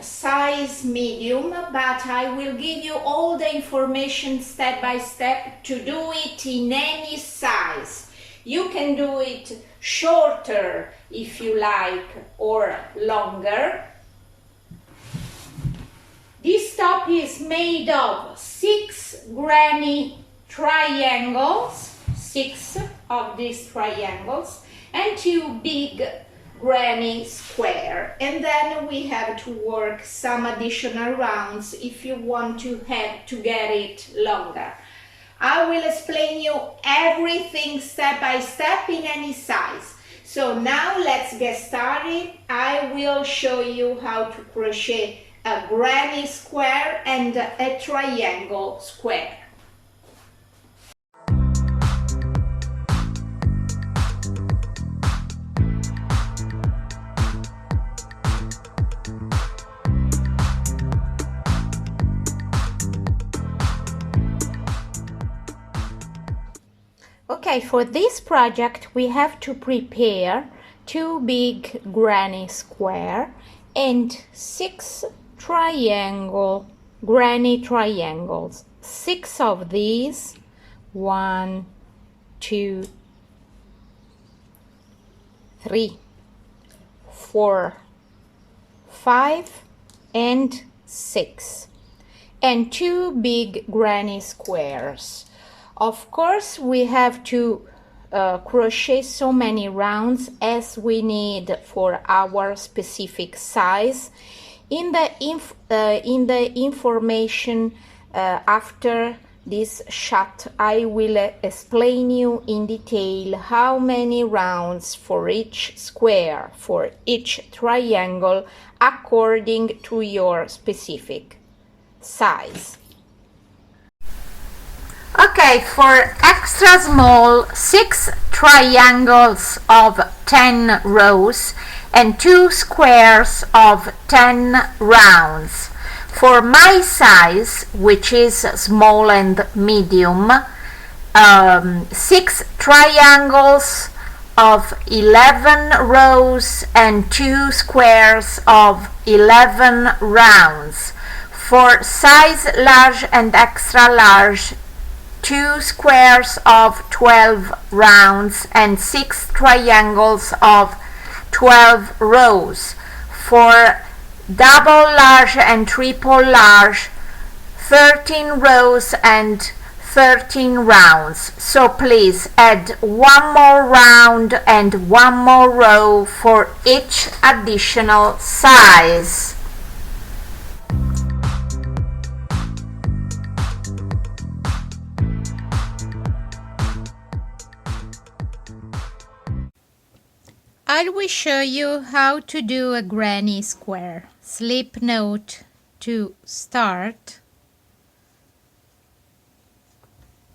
size medium, but I will give you all the information step by step to do it in any size. You can do it shorter if you like, or longer. This top is made of 6 granny triangles, 6 of these triangles, and 2 big granny square. And then we have to work some additional rounds if you want to get it longer. I will explain you everything step by step in any size. So now let's get started. I will show you how to crochet a granny square and a triangle square. Okay, for this project we have to prepare 2 big granny square and 6 granny triangles. 6 of these, 1, 2, 3, 4, 5, and 6, and 2 big granny squares. Of course, we have to crochet so many rounds as we need for our specific size. In the information after this shot, I will explain you in detail how many rounds for each square, for each triangle, according to your specific size. Okay, for extra small, 6 triangles of 10 rows and 2 squares of 10 rounds. For my size, which is small and medium, 6 triangles of 11 rows and 2 squares of 11 rounds. For size large and extra large, 2 squares of 12 rounds and 6 triangles of 12 rows. For double large and triple large, 13 rows and 13 rounds. So please add 1 more round and 1 more row for each additional size. I will show you how to do a granny square. Slip note to start.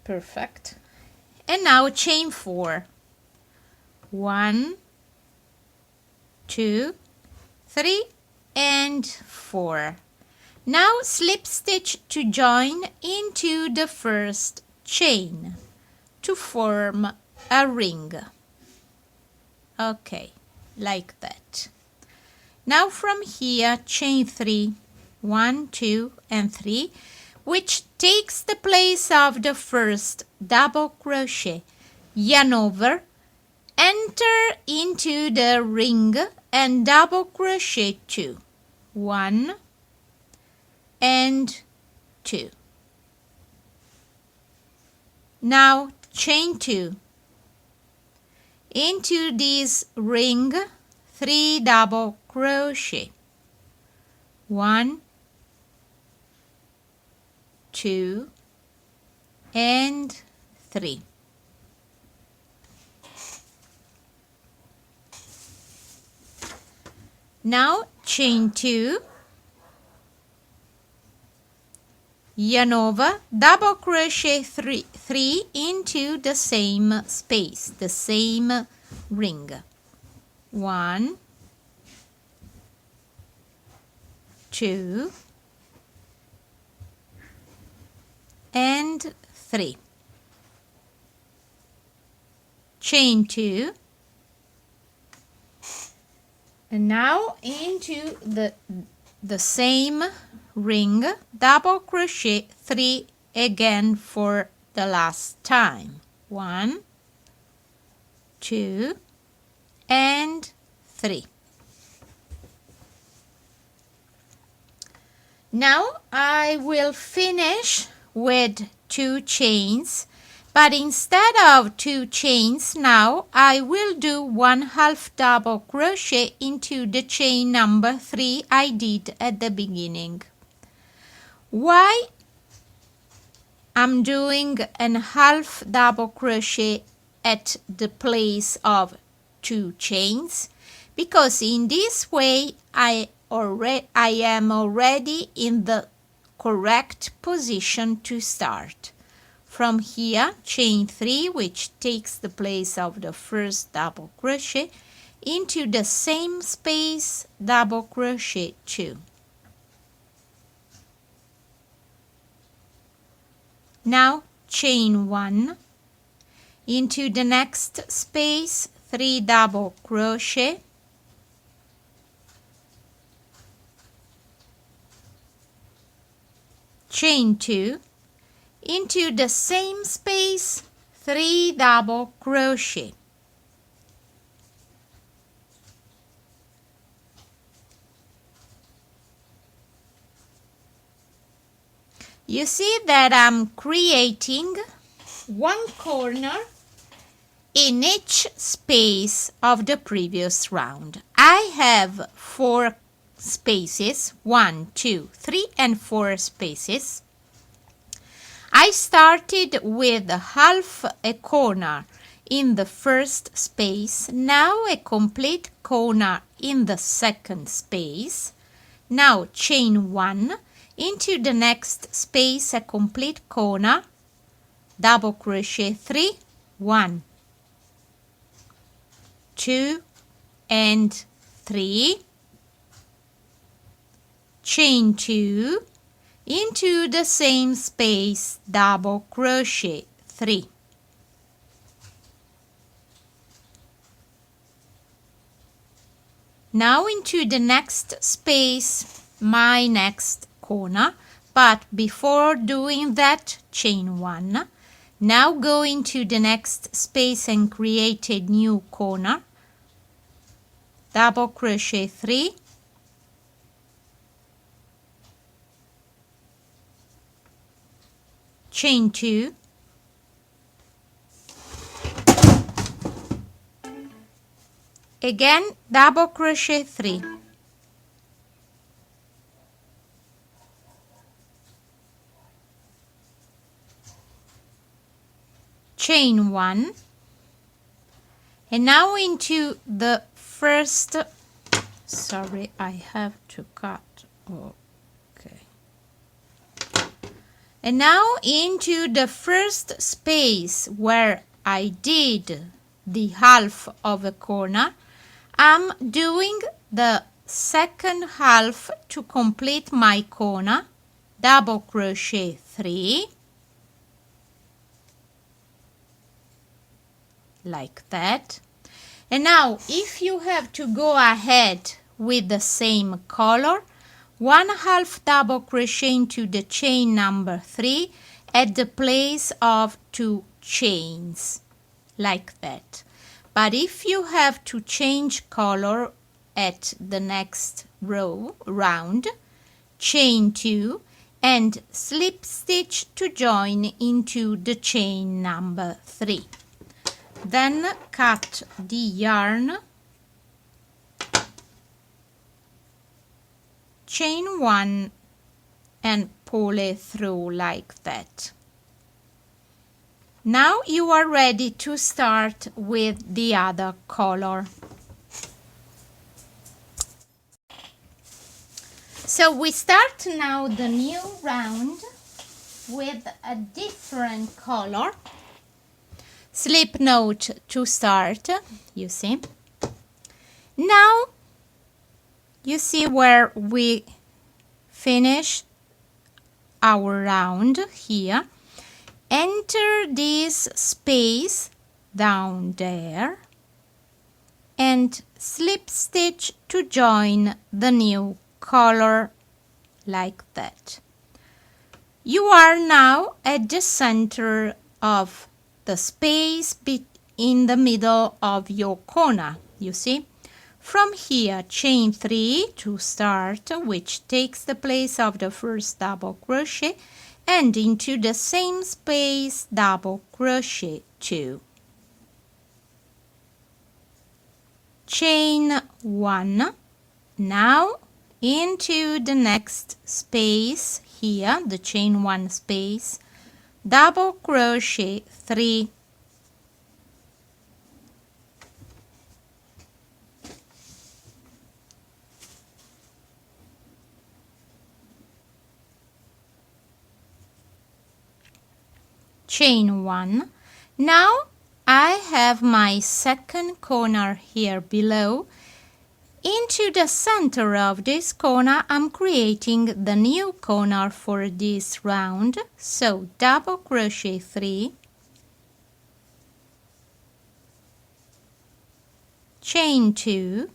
Perfect. And now chain 4. 1, 2, 3, and 4. Now slip stitch to join into the first chain to form a ring. Okay, like that. Now from here chain 3, 1, 2, and 3, which takes the place of the first double crochet. Yarn over, enter into the ring and double crochet 2, 1 and 2. Now chain 2. Into this ring, 3 double crochet. 1, 2, and 3. Now chain 2, yarn over, double crochet 3 into the same space, the same ring. 1, 2, and 3. Chain 2, And now into the same ring, double crochet 3 again for the last time. 1, 2, and 3. Now I will finish with 2 chains, but instead of 2 chains now I will do 1/2 double crochet into the chain number 3 I did at the beginning. Why I'm doing an 1/2 double crochet at the place of 2 chains? Because in this way I am already in the correct position to start. From here, chain 3, which takes the place of the first double crochet, into the same space, double crochet 2. Now chain 1, into the next space, 3 double crochet, chain 2, into the same space, 3 double crochet. You see that I'm creating 1 corner in each space of the previous round. I have 4 spaces, 1, 2, 3, and 4 spaces. I started with 1/2 a corner in the first space, now a complete corner in the second space. Now chain 1, into the next space a complete corner, double crochet 3, 1, 2, and 3, chain 2, into the same space, double crochet 3. Now into the next space, my next corner, but before doing that, chain 1. Now go into the next space and create a new corner, double crochet 3, chain 2, again double crochet 3, chain 1, and now into the first, sorry, I have to cut, okay, and now into the first space where I did the 1/2 of a corner, I'm doing the second 1/2 to complete my corner, double crochet 3, like that. And now if you have to go ahead with the same color, 1/2 double crochet into the chain number 3 at the place of 2 chains, like that. But if you have to change color at the next round, chain 2 and slip stitch to join into the chain number 3. Then cut the yarn, chain 1 and pull it through like that. Now you are ready to start with the other color. So we start now the new round with a different color. Slip knot to start, you see. Now you see where we finish our round here. Enter this space down there and slip stitch to join the new color like that. You are now at the center of the space in the middle of your corner, you see. From here, chain 3 to start, which takes the place of the first double crochet, and into the same space double crochet 2. Chain 1. Now into the next space here, the chain 1 space, double crochet 3. Chain 1. Now I have my second corner here below. Into the center of this corner I'm creating the new corner for this round, so double crochet 3, chain 2,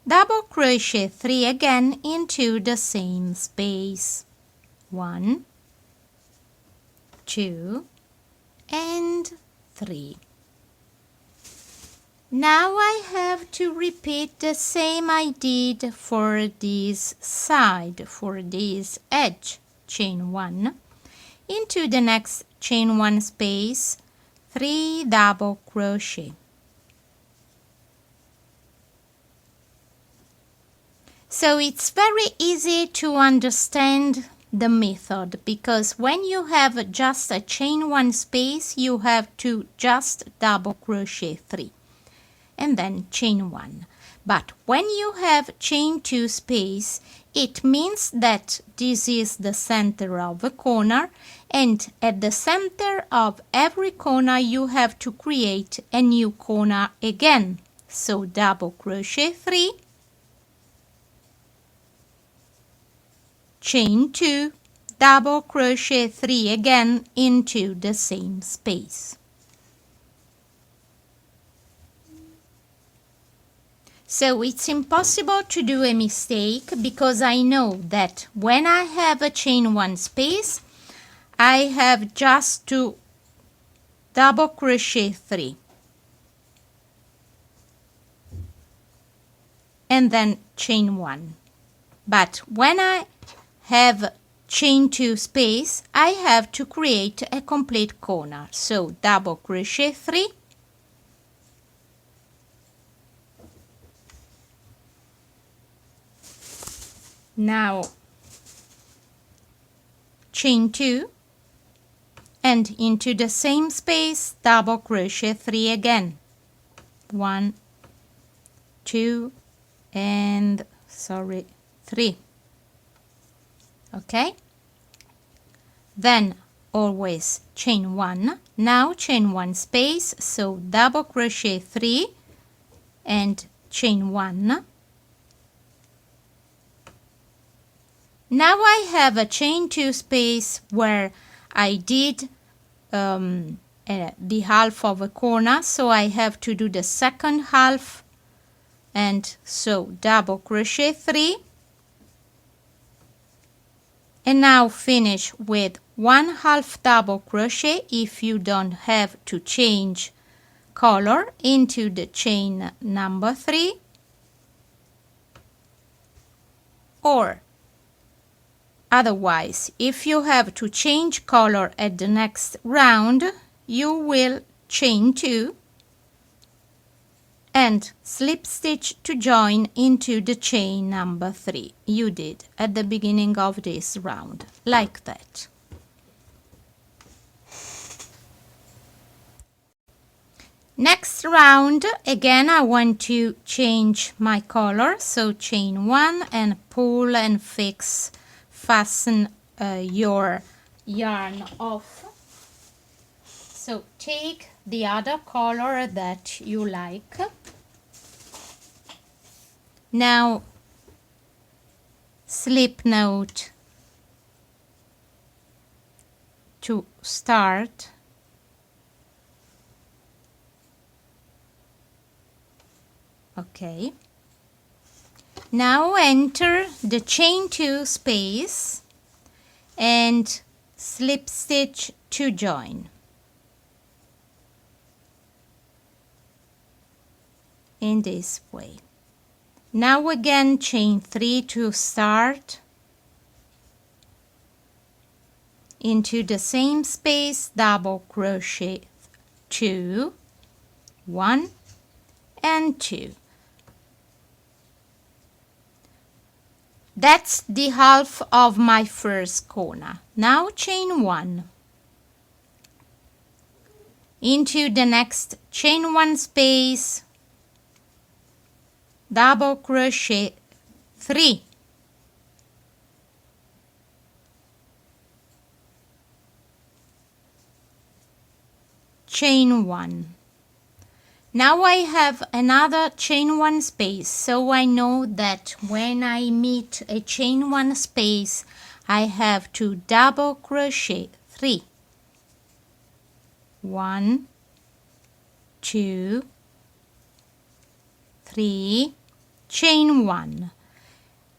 double crochet 3 again into the same space, 1, 2 and 3. Now I have to repeat the same I did for this side, for this edge. Chain 1, into the next chain 1 space, 3 double crochet. So it's very easy to understand the method, because when you have just a chain 1 space, you have to just double crochet 3. And then chain 1. But when you have chain 2 space, it means that this is the center of a corner, and at the center of every corner you have to create a new corner again. So double crochet 3, chain 2, double crochet 3 again into the same space. So it's impossible to do a mistake, because I know that when I have a chain 1 space, I have just to double crochet 3 and then chain 1. But when I have chain 2 space, I have to create a complete corner. So double crochet 3, now chain 2 and into the same space double crochet 3 again, 1, 2 and 3. Okay, then always chain 1. Now chain 1 space, so double crochet 3 and chain 1. Now I have a chain 2 space where I did the half of a corner, so I have to do the second half, and so double crochet 3, and now finish with 1/2 double crochet if you don't have to change color into the chain number 3, or otherwise, if you have to change color at the next round, you will chain 2 and slip stitch to join into the chain number 3 you did at the beginning of this round, like that. Next round, again I want to change my color, so chain 1 and pull and fasten your yarn off. So take the other color that you like. Now slip knot to start, Okay. Now enter the chain 2 space and slip stitch to join. In this way. Now again chain 3 to start. Into the same space, double crochet 2, 1 and 2. That's the half of my first corner. Now chain 1. Into the next chain 1 space, double crochet 3. Chain 1. Now I have another chain 1 space, so I know that when I meet a chain 1 space, I have to double crochet 3. 1, 2, 3, chain 1.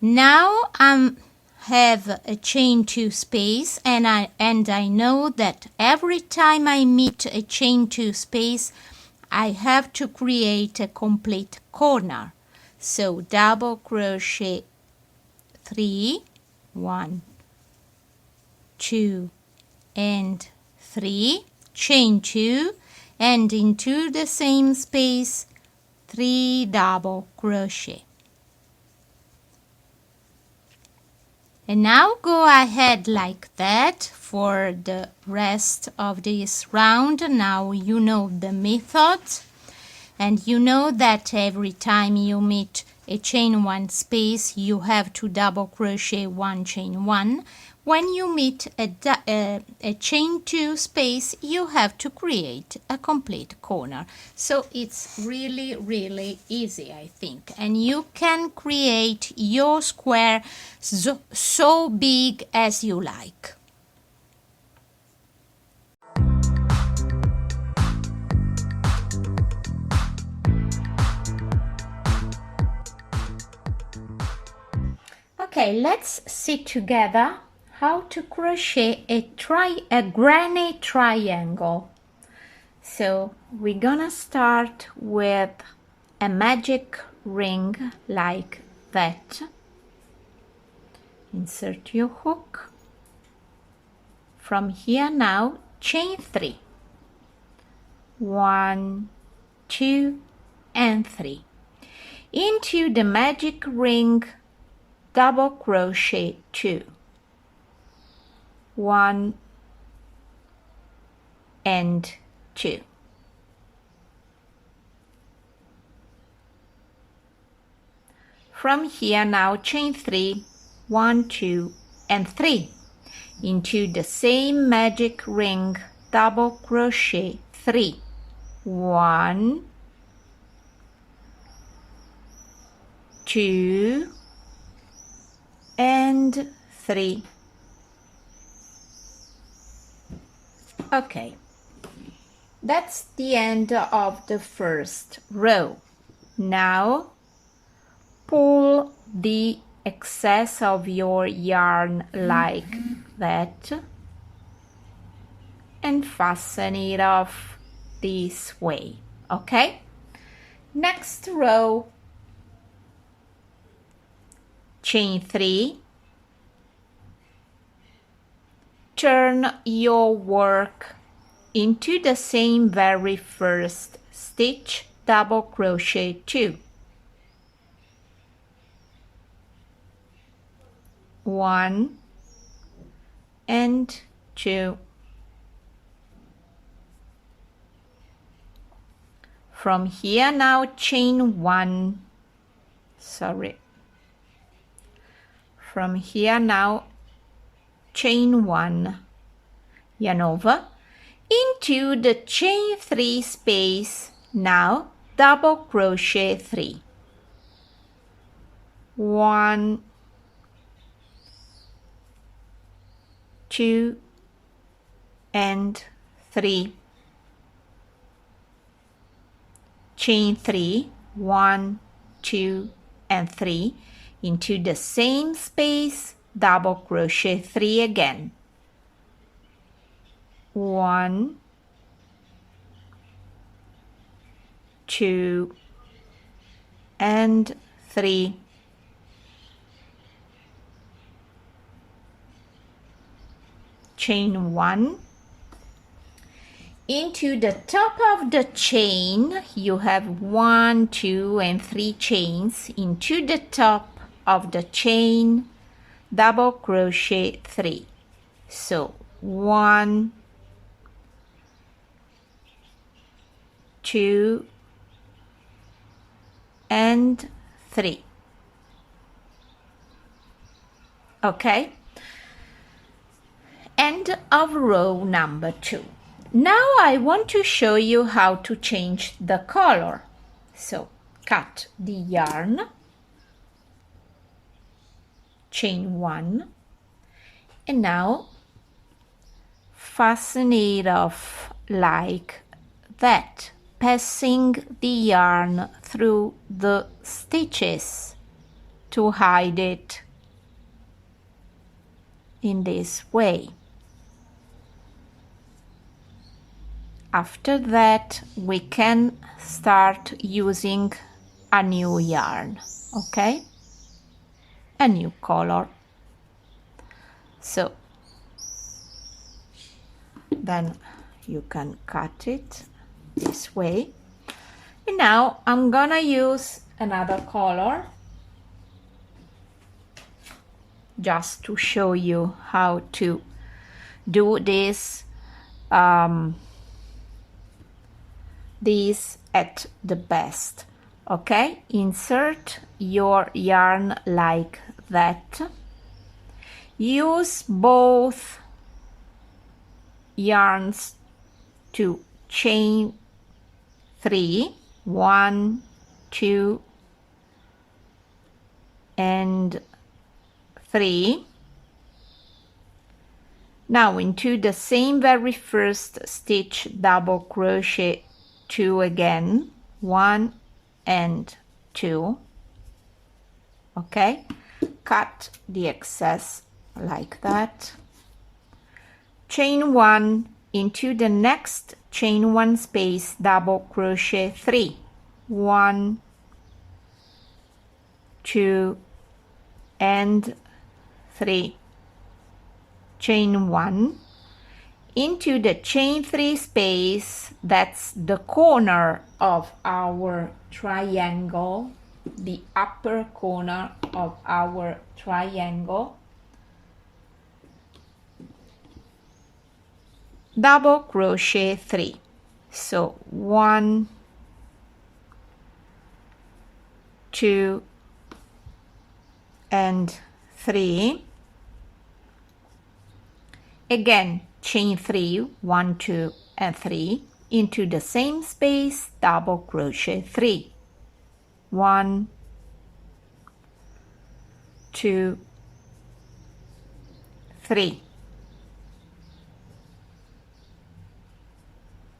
Now I have a chain 2 space, and I know that every time I meet a chain 2 space, I have to create a complete corner. So double crochet 3, 1, 2 and 3, chain 2, and into the same space 3 double crochet. And now go ahead like that for the rest of this round. Now you know the method, and you know that every time you meet a chain 1 space, you have to double crochet 1 chain 1. When you meet a chain 2 space, you have to create a complete corner. So it's really, really easy, I think. And you can create your square so big as you like. Okay, let's see together how to crochet a granny triangle. So we're gonna start with a magic ring like that. Insert your hook. From here now, chain 3. 1, 2 and 3. Into the magic ring, double crochet 2. 1 and 2. From here now chain 3, 1, 2 and 3. Into the same magic ring, double crochet 3. 1, 2 and 3. Okay, that's the end of the first row. Now pull the excess of your yarn like that and fasten it off this way. Okay, next row, chain 3. Turn your work into the same very first stitch, double crochet 2. 1 and 2. From here now chain 1. From here now chain 1, yarn over into the chain 3 space. Now double crochet 3. 1, 2 and 3. Chain 3, 1, 2 and 3 into the same space, double crochet 3 again. 1, 2 and 3. Chain 1. Into the top of the chain, you have 1, 2 and 3 chains. Into the top of the chain, double crochet 3. So 1, 2 and 3. Okay, end of row number 2. Now I want to show you how to change the color. So cut the yarn, chain 1, and now fasten it off like that, passing the yarn through the stitches to hide it in this way. After that, we can start using a new yarn, okay? A new color. So then you can cut it this way. And now I'm gonna use another color just to show you how to do this at the best. Okay, insert your yarn like that. Use both yarns to chain 3, 1, 2 and 3. Now into the same very first stitch, double crochet 2 again, 1 and 2. Okay, cut the excess like that. Chain 1 into the next chain 1 space, double crochet 3, 1, 2 and 3. Chain 1 into the chain 3 space, that's the corner of our triangle, the upper corner of our triangle. Double crochet 3. So 1, 2 and 3. Again, chain 3, 1, 2 and 3 into the same space, double crochet 3, 1, 2, 3.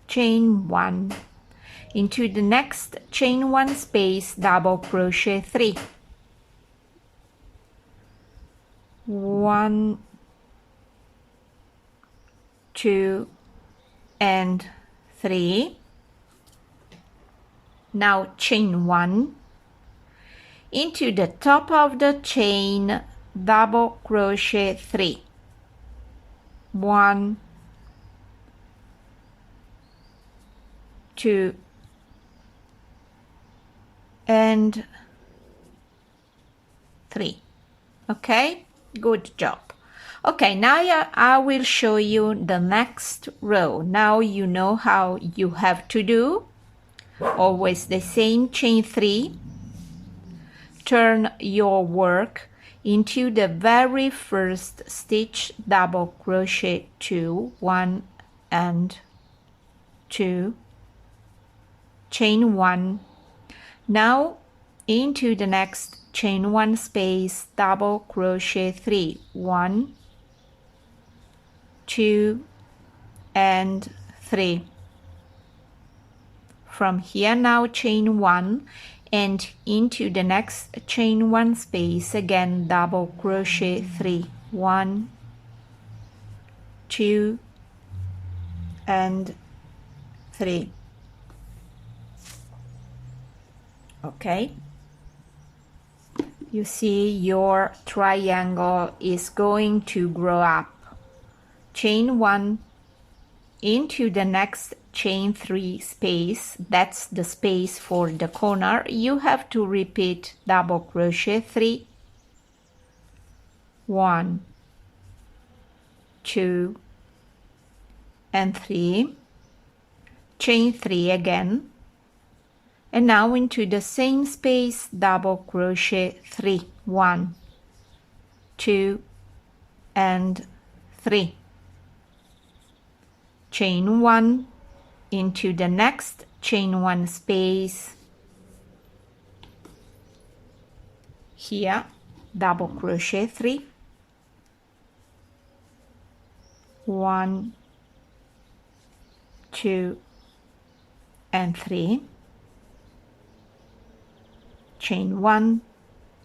Chain 1 into the next chain 1 space, double crochet 3, 1, 2 and 3. Now chain 1 into the top of the chain, double crochet 3, 1, 2 and 3. Okay, good job. Okay, now I will show you the next row. Now you know how you have to do. Always the same, chain 3. Turn your work into the very first stitch, double crochet 2, 1 and 2. Chain 1. Now into the next chain 1 space, double crochet 3, 1, 2 and 3. From here now chain 1 and into the next chain 1 space, again double crochet 3, 1, 2 and 3. Okay, you see your triangle is going to grow up. Chain 1 into the next chain 3 space, that's the space for the corner. You have to repeat double crochet 3, 1, 2 and 3, chain 3 again, and now into the same space double crochet 3, 1, 2 and 3, chain 1 into the next chain 1 space, here double crochet 3, 1, 2 and 3, chain 1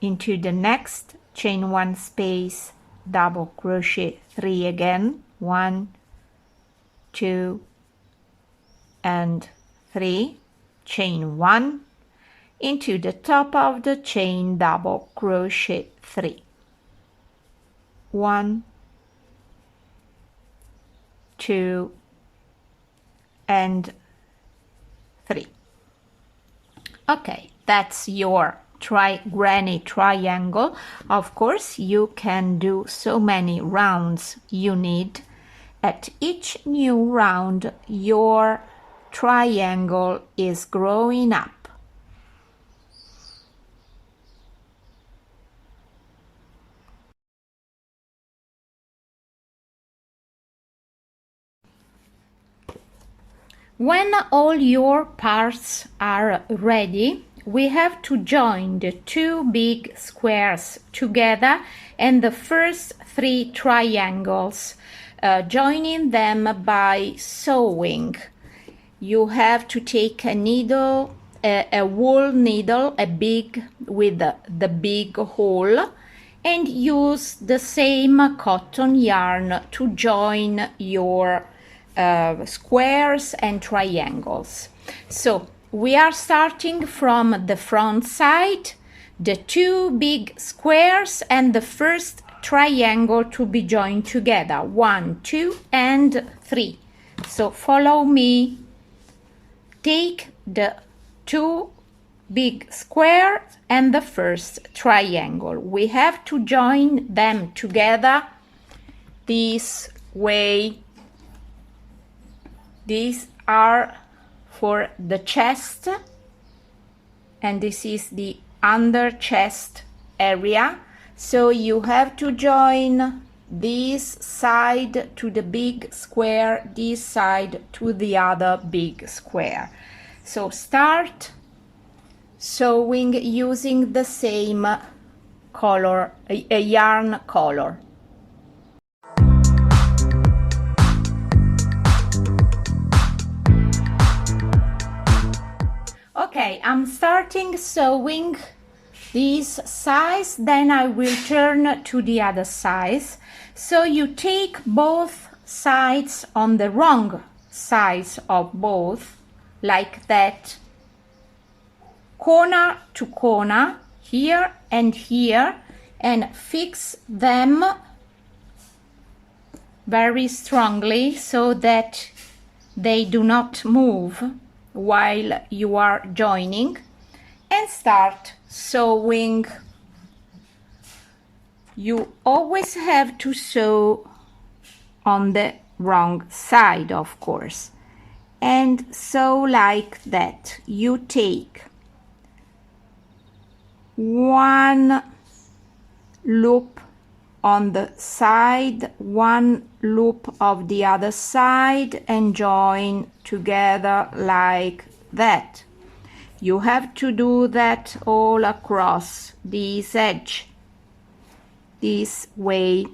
into the next chain 1 space, double crochet 3 again, 1, 2 and 3, chain 1 into the top of the chain, double crochet 3, 1, 2 and 3. Okay, that's your granny triangle. Of course, you can do so many rounds you need. At each new round, your triangle is growing up. When all your parts are ready, we have to join the 2 big squares together and the first 3 triangles, joining them by sewing. You have to take a needle, a wool needle, a big with the big hole, and use the same cotton yarn to join your squares and triangles. So we are starting from the front side, the 2 big squares and the first triangle to be joined together, 1, 2 and 3. So follow me. Take the 2 big squares and the first triangle. We have to join them together this way. These are for the chest, and this is the under chest area. So you have to join this side to the big square, this side to the other big square. So start sewing using the same color, yarn color. Okay, I'm starting sewing this size, then I will turn to the other size. So you take both sides on the wrong sides of both, like that, corner to corner, here and here, and fix them very strongly so that they do not move while you are joining, and start sewing. You always have to sew on the wrong side, of course, and sew like that. You take 1 loop on the side, 1 loop of the other side, and join together like that. You have to do that all across this edge, this way.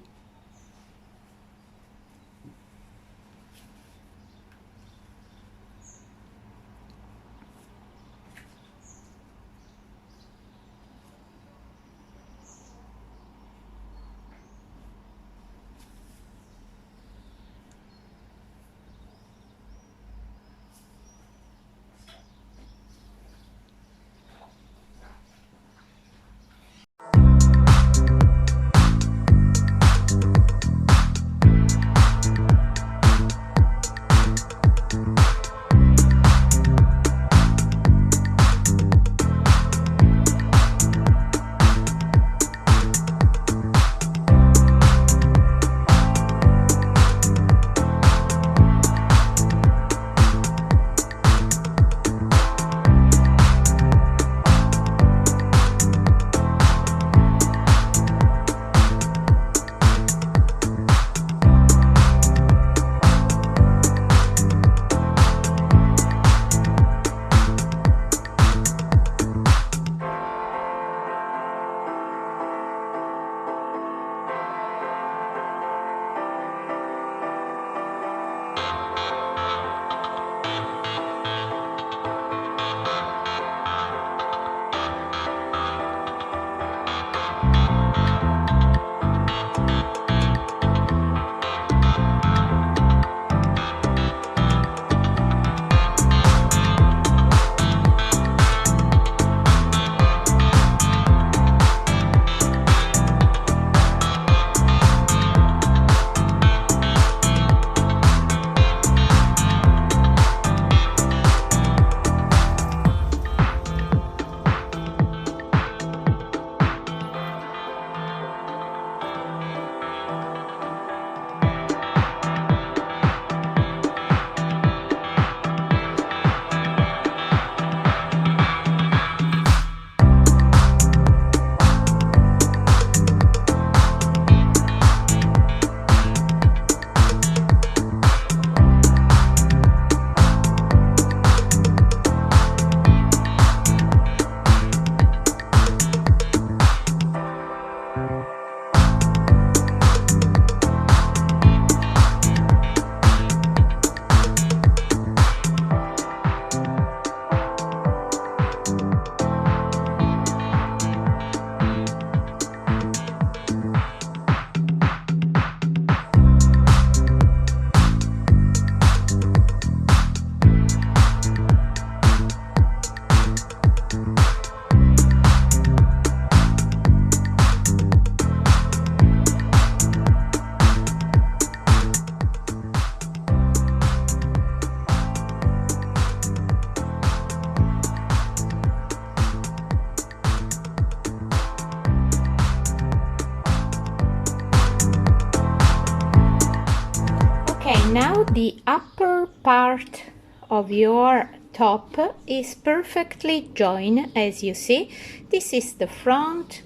Now the upper part of your top is perfectly joined, as you see. This is the front,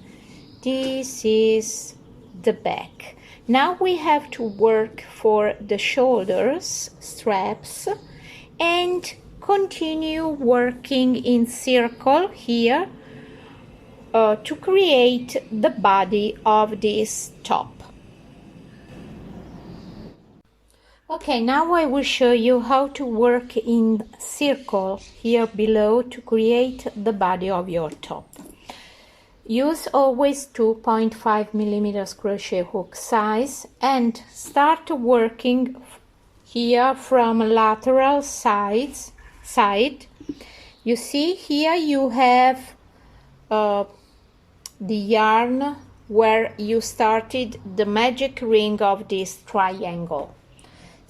this is the back. Now we have to work for the shoulders straps and continue working in circle here to create the body of this top. Okay, now I will show you how to work in circle here below to create the body of your top. Use always 2.5 millimeters crochet hook size and start working here from lateral side. You see here you have the yarn where you started the magic ring of this triangle.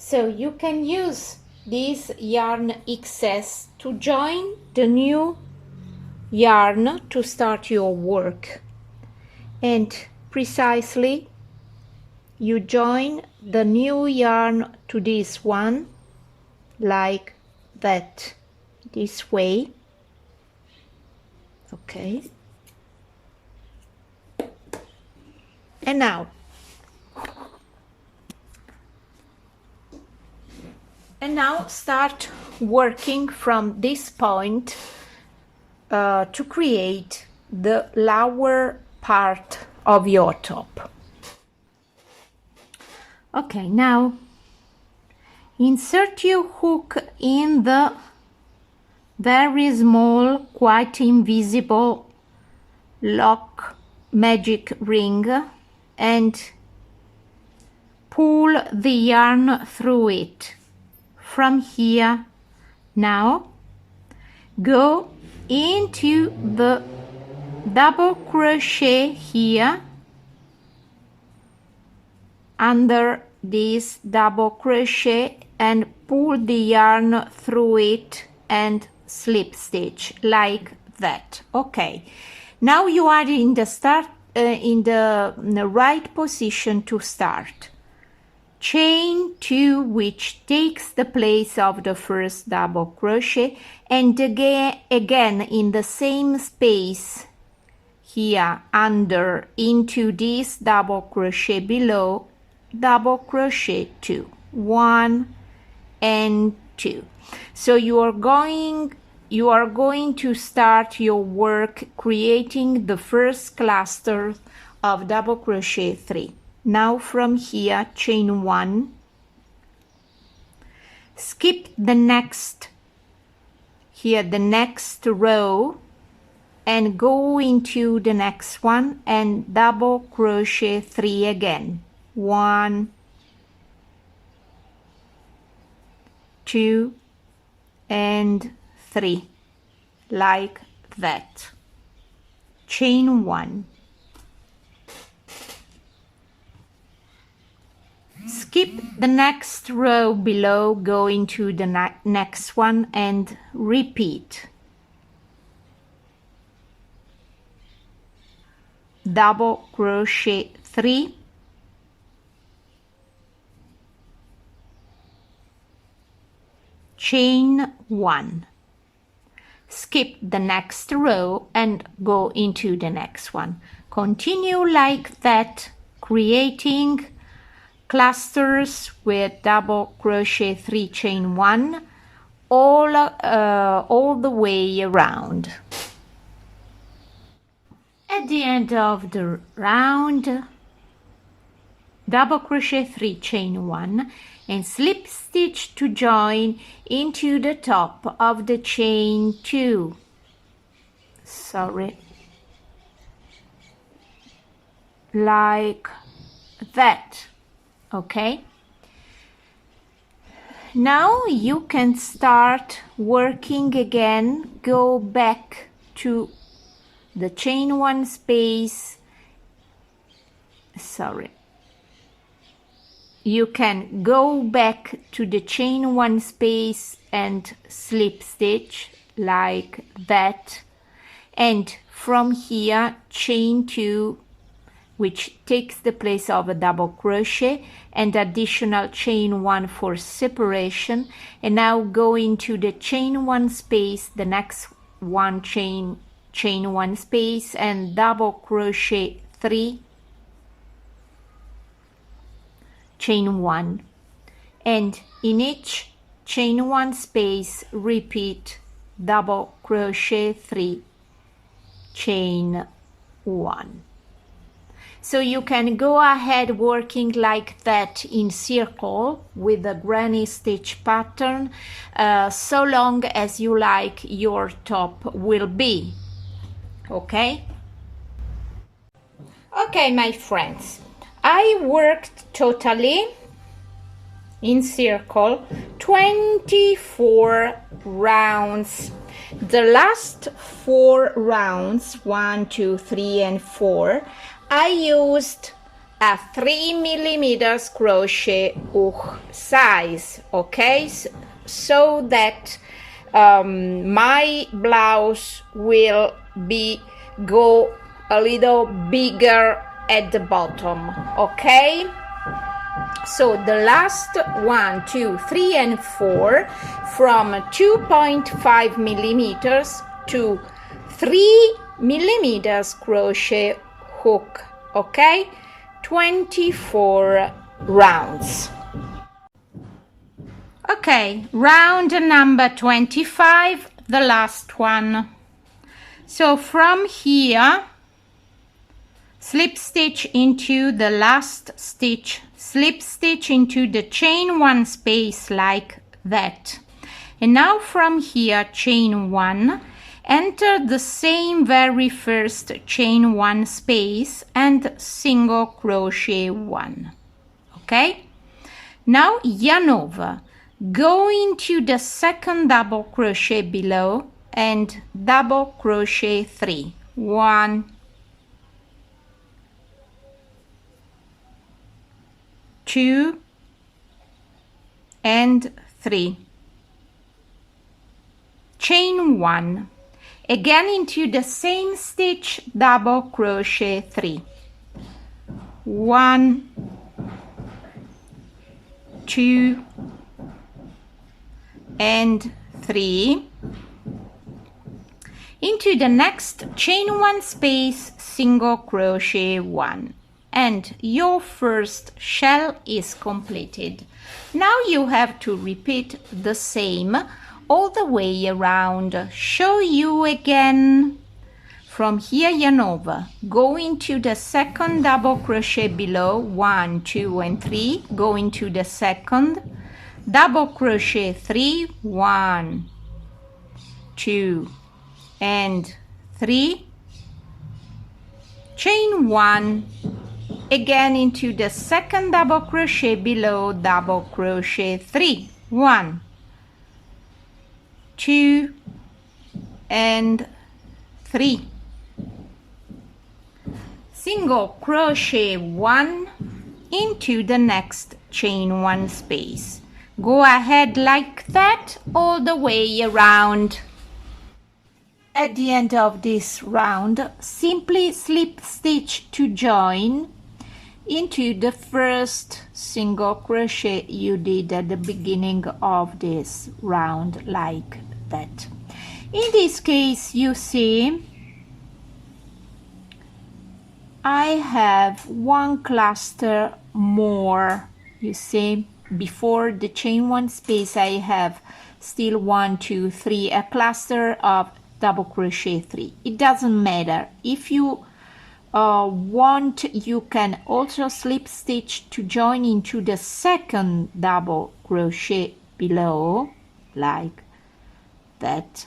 So you can use this yarn excess to join the new yarn to start your work, and precisely you join the new yarn to this one like that, this way. Okay, and now start working from this point to create the lower part of your top. Okay, now insert your hook in the very small, quite invisible lock magic ring and pull the yarn through it. From here, now go into the double crochet here under this double crochet and pull the yarn through it and slip stitch like that. Okay, now you are in the right position to start. Chain 2, which takes the place of the first double crochet, and again in the same space here under into this double crochet below, double crochet 2, 1 and 2. So you are going to start your work creating the first cluster of double crochet 3. Now from here, chain 1, skip the next row and go into the next one and double crochet 3 again. 1, 2 and 3 like that. Chain 1. Skip the next row below, go into the next one and repeat. Double crochet 3, chain 1. Skip the next row and go into the next one. Continue like that, creating clusters with double crochet 3, chain 1 all the way around. At the end of the round, double crochet 3, chain 1 and slip stitch to join into the top of the chain 2. Like that. Okay, now you can start working again. Go back to the chain 1 space. You can go back to the chain 1 space and slip stitch like that, and from here chain 2, which takes the place of a double crochet, and additional chain 1 for separation. And now go into the chain 1 space, the next one chain 1 space, and double crochet 3, chain 1, and in each chain 1 space repeat double crochet 3, chain 1. So you can go ahead working like that in circle with the granny stitch pattern, so long as you like your top will be. Okay? Okay, my friends, I worked totally in circle 24 rounds. The last 4 rounds, 1, 2, 3, and 4, I used a 3mm crochet hook size, okay, so that my blouse will go a little bigger at the bottom, okay? So the last 1, 2, 3, and 4 from 2.5 millimeters to 3 millimeters crochet hook, okay? 24 rounds. Okay, round number 25, the last one. So from here, slip stitch into the last stitch, slip stitch into the chain 1 space like that. And now from here, chain 1, enter the same very first chain 1 space and single crochet 1. Okay? Now yarn over, go into the second double crochet below and double crochet 3. 1, 2, and 3. Chain 1. Again into the same stitch, double crochet 3. 1, 2, and 3. Into the next chain 1 space, single crochet 1. And your first shell is completed. Now you have to repeat the same all the way around. Show you again. From here, yarn over, go into the second double crochet below, 1, 2, and 3, go into the second, double crochet 3, 1, 2, and 3, chain 1, again into the second double crochet below, double crochet 3, 1, 2, and 3, single crochet 1 into the next chain 1 space. Go ahead like that all the way around. At the end of this round, simply slip stitch to join into the first single crochet you did at the beginning of this round, like that. In this case, you see I have one cluster more. You see, before the chain 1 space I have still 1, 2, 3, a cluster of double crochet 3. It doesn't matter. If you want, you can also slip stitch to join into the second double crochet below, like that,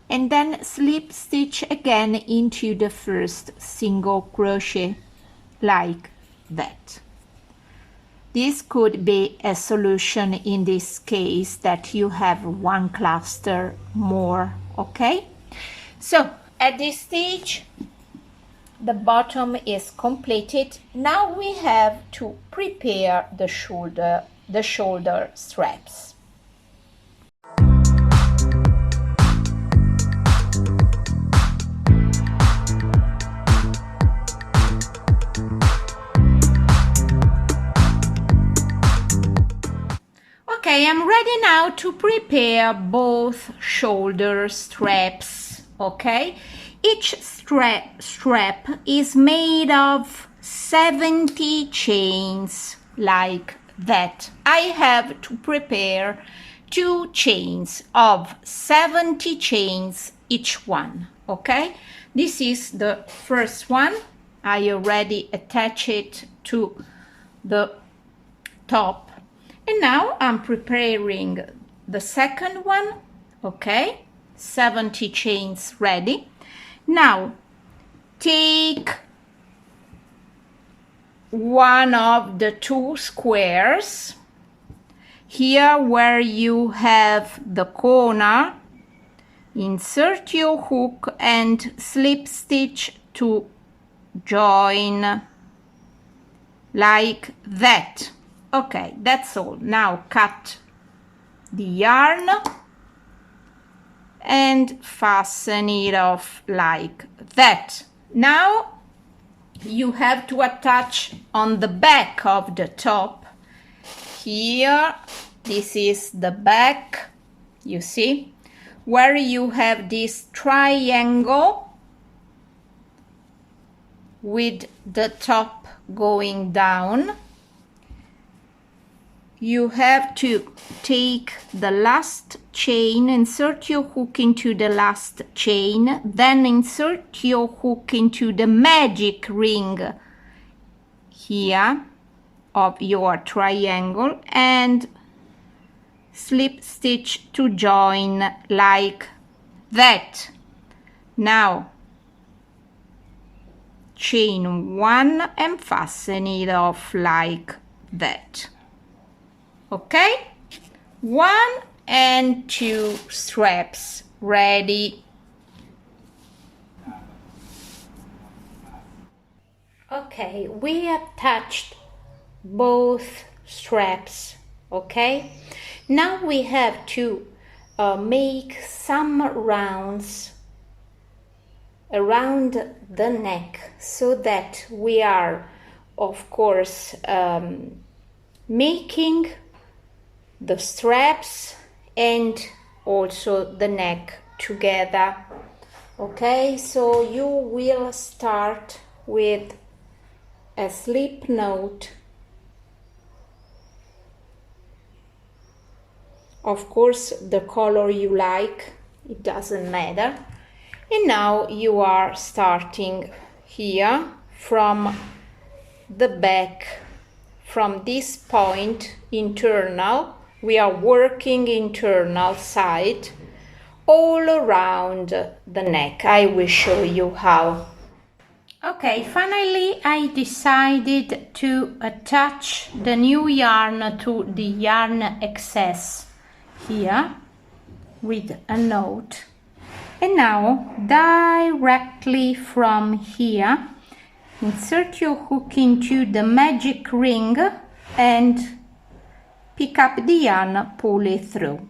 and then slip stitch again into the first single crochet, like that. This could be a solution in this case that you have one cluster more, okay? So at this stage, the bottom is completed. Now we have to prepare the shoulder straps. Okay, I'm ready now to prepare both shoulder straps, okay? Each strap is made of 70 chains, like that. I have to prepare 2 chains of 70 chains each one, okay? This is the first one. I already attached it to the top. And now I'm preparing the second one, okay? 70 chains ready. Now, take one of the 2 squares, here where you have the corner, insert your hook and slip stitch to join, like that. Okay, that's all. Now cut the yarn and fasten it off like that. Now you have to attach on the back of the top. Here, this is the back, you see, where you have this triangle with the top going down. You have to take the last chain, insert your hook into the last chain, then insert your hook into the magic ring here of your triangle and slip stitch to join like that. Now chain 1 and fasten it off like that. Okay, 1 and 2 straps ready. Okay, we attached both straps, okay? Now we have to make some rounds around the neck so that we are, of course, making the straps and also the neck together. Okay, so you will start with a slip knot, of course the color you like, it doesn't matter. And now you are starting here from the back, from this point internal. We are working internal side all around the neck. I will show you how. Okay, finally I decided to attach the new yarn to the yarn excess here with a knot. And now directly from here, insert your hook into the magic ring and pick up the yarn, pull it through.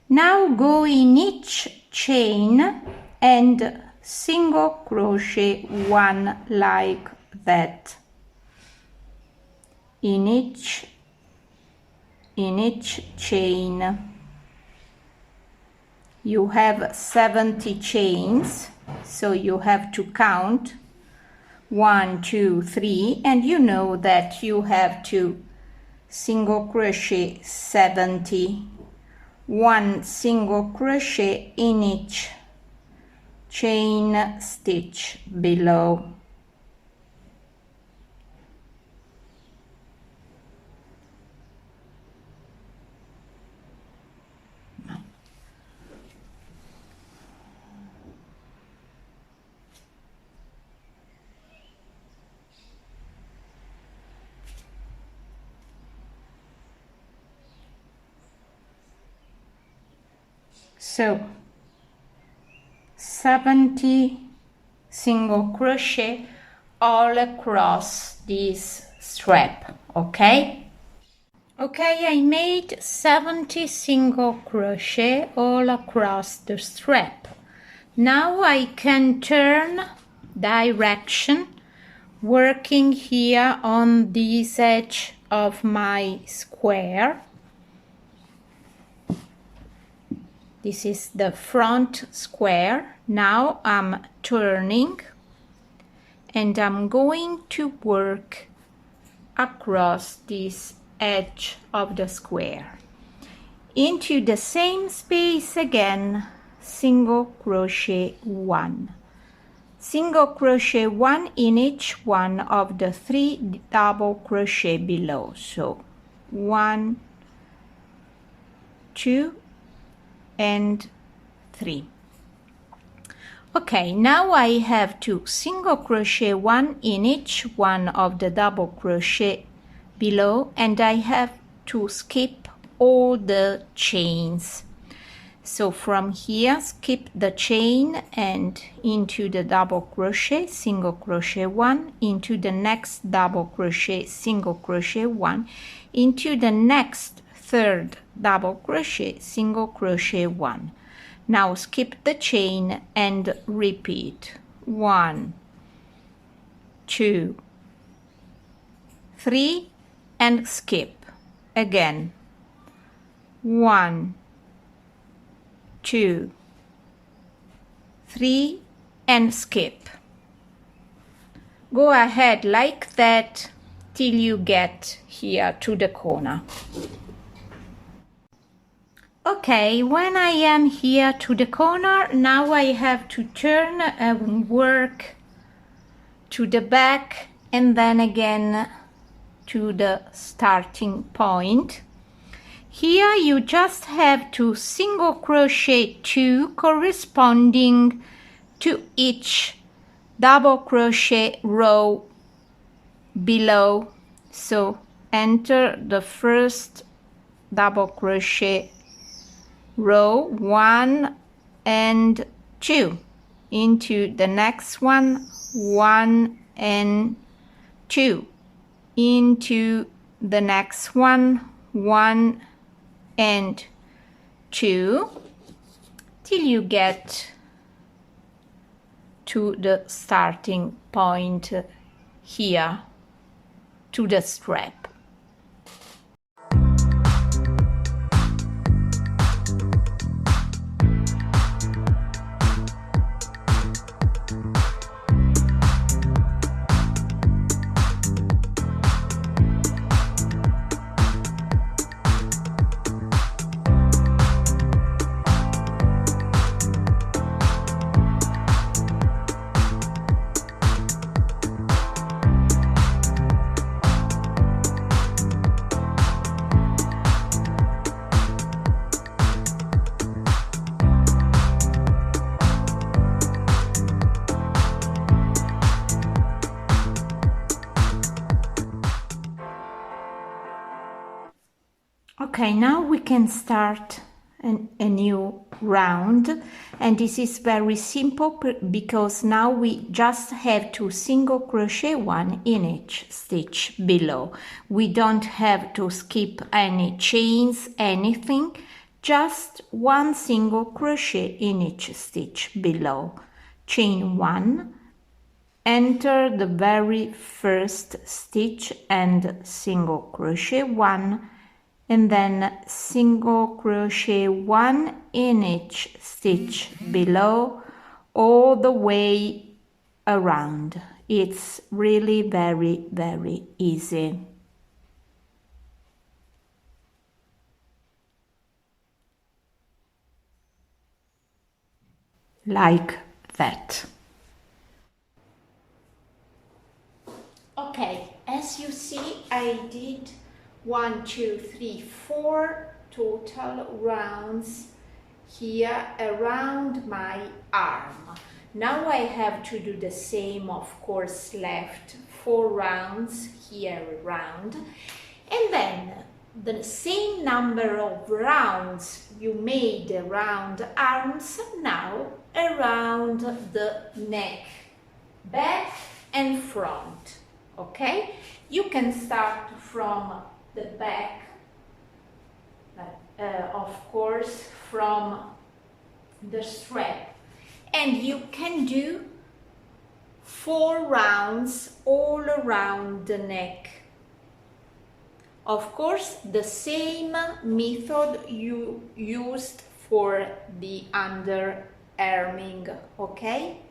Now go in each chain and single crochet 1 like that. In each chain. You have 70 chains, so you have to count 1, 2, 3, and you know that you have to single crochet 70, 1 single crochet in each chain stitch below. So 70 single crochet all across this strap, okay? Okay, I made 70 single crochet all across the strap. Now I can turn direction, working here on this edge of my square. This is the front square. Now I'm turning and I'm going to work across this edge of the square. Into the same space again, single crochet 1. Single crochet 1 in each one of the 3 double crochet below. So 1, 2 and 3. Okay, now I have to single crochet 1 in each one of the double crochet below, and I have to skip all the chains. So from here, skip the chain and into the double crochet, single crochet 1, into the next double crochet, single crochet 1, into the next third double crochet, single crochet 1. Now skip the chain and repeat 1, 2, 3 and skip again 1, 2, 3 and skip. Go ahead like that till you get here to the corner. Okay, when I am here to the corner, now I have to turn and work to the back and then again to the starting point. Here you just have to single crochet 2 corresponding to each double crochet row below. So enter the first double crochet row 1 and 2, into the next one 1 and 2, into the next one 1 and 2, till you get to the starting point here, to the strap. Okay, now we can start a new round, and this is very simple because now we just have to single crochet 1 in each stitch below. We don't have to skip any chains, anything, just 1 single crochet in each stitch below. Chain 1, enter the very first stitch and single crochet 1, and then single crochet 1 in each stitch below all the way around. It's really very, very easy. Like that. Okay, as you see, I did 1, 2, 3, 4 total rounds here around my arm. Now I have to do the same, of course, left 4 rounds here around, and then the same number of rounds you made around arms, now around the neck, back and front. Okay, you can start from the back, of course, from the strap, and you can do 4 rounds all around the neck. Of course, the same method you used for the underarming, okay?